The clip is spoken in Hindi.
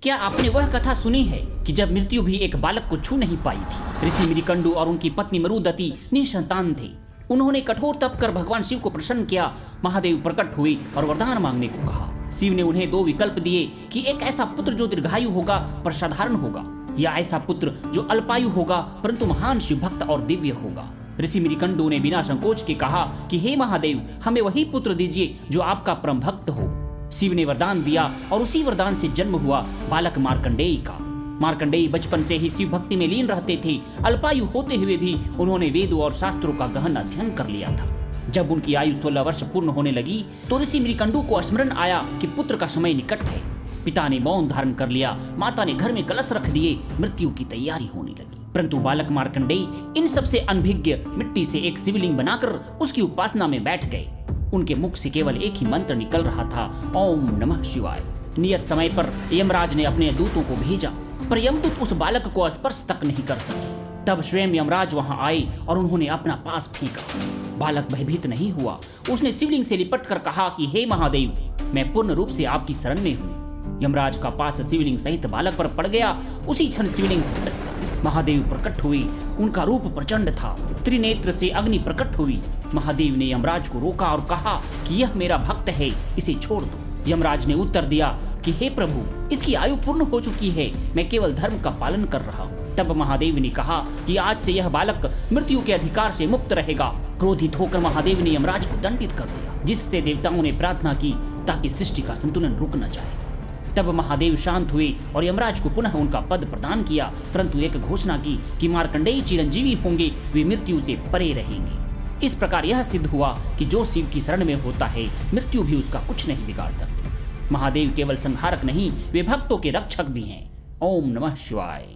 क्या आपने वह कथा सुनी है कि जब मृत्यु भी एक बालक को छू नहीं पाई थी? ऋषि मृकंडु और उनकी पत्नी मरुदती निसंतान थे। उन्होंने कठोर तप कर भगवान शिव को प्रसन्न किया। महादेव प्रकट हुए और वरदान मांगने को कहा। शिव ने उन्हें दो विकल्प दिए कि एक ऐसा पुत्र जो दीर्घायु होगा पर साधारण होगा, या ऐसा पुत्र जो अल्पायु होगा परंतु महान शिव भक्त और दिव्य होगा। ऋषि मृकंडु ने बिना संकोच के कहा कि हे महादेव, हमें वही पुत्र दीजिए जो आपका परम भक्त हो। शिव ने वरदान दिया और उसी वरदान से जन्म हुआ बालक मार्कंडेय का। मार्कंडेय बचपन से ही शिव भक्ति में लीन रहते थे। अल्पायु होते हुए भी उन्होंने वेदों और शास्त्रों का गहन अध्ययन कर लिया था। जब उनकी आयु 16 वर्ष पूर्ण होने लगी तो ऋषि मृकंडु को स्मरण आया कि पुत्र का समय निकट है। पिता ने मौन धारण कर लिया। माता ने घर में कलश रख दिए। मृत्यु की तैयारी होने लगी, परंतु बालक मार्कंडेय इन सबसे अनभिज्ञ मिट्टी से एक शिवलिंग बनाकर उसकी उपासना में बैठ गए। उनके मुख से केवल एक ही मंत्र निकल रहा था, ओम नमः शिवाय। नियत समय पर यमराज ने अपने दूतों को भेजा, पर यमदूत उस बालक को स्पर्श तक नहीं कर सके। तब स्वयं यमराज वहां आए और उन्होंने अपना पास फेंका। बालक भयभीत नहीं हुआ। उसने शिवलिंग से लिपट कर कहा कि हे महादेव, मैं पूर्ण रूप से आपकी शरण में हूँ। यमराज का पास शिवलिंग सहित बालक पर पड़ गया। उसी क्षण शिवलिंग महादेव प्रकट हुए। उनका रूप प्रचंड था। त्रिनेत्र से अग्नि प्रकट हुई। महादेव ने यमराज को रोका और कहा कि यह मेरा भक्त है, इसे छोड़ दो। यमराज ने उत्तर दिया कि हे प्रभु, इसकी आयु पूर्ण हो चुकी है, मैं केवल धर्म का पालन कर रहा हूँ। तब महादेव ने कहा कि आज से यह बालक मृत्यु के अधिकार से मुक्त रहेगा। क्रोधित होकर महादेव ने यमराज को दंडित कर दिया, जिससे देवताओं ने प्रार्थना की ताकि सृष्टि का संतुलन रुक न जाए। तब महादेव शांत हुए और यमराज को पुनः उनका पद प्रदान किया, परंतु एक घोषणा की कि मार्कंडेय चिरंजीवी होंगे, वे मृत्यु से परे रहेंगे। इस प्रकार यह सिद्ध हुआ कि जो शिव की शरण में होता है, मृत्यु भी उसका कुछ नहीं बिगाड़ सकती। महादेव केवल संहारक नहीं, वे भक्तों के रक्षक भी हैं। ओम नमः शिवाय।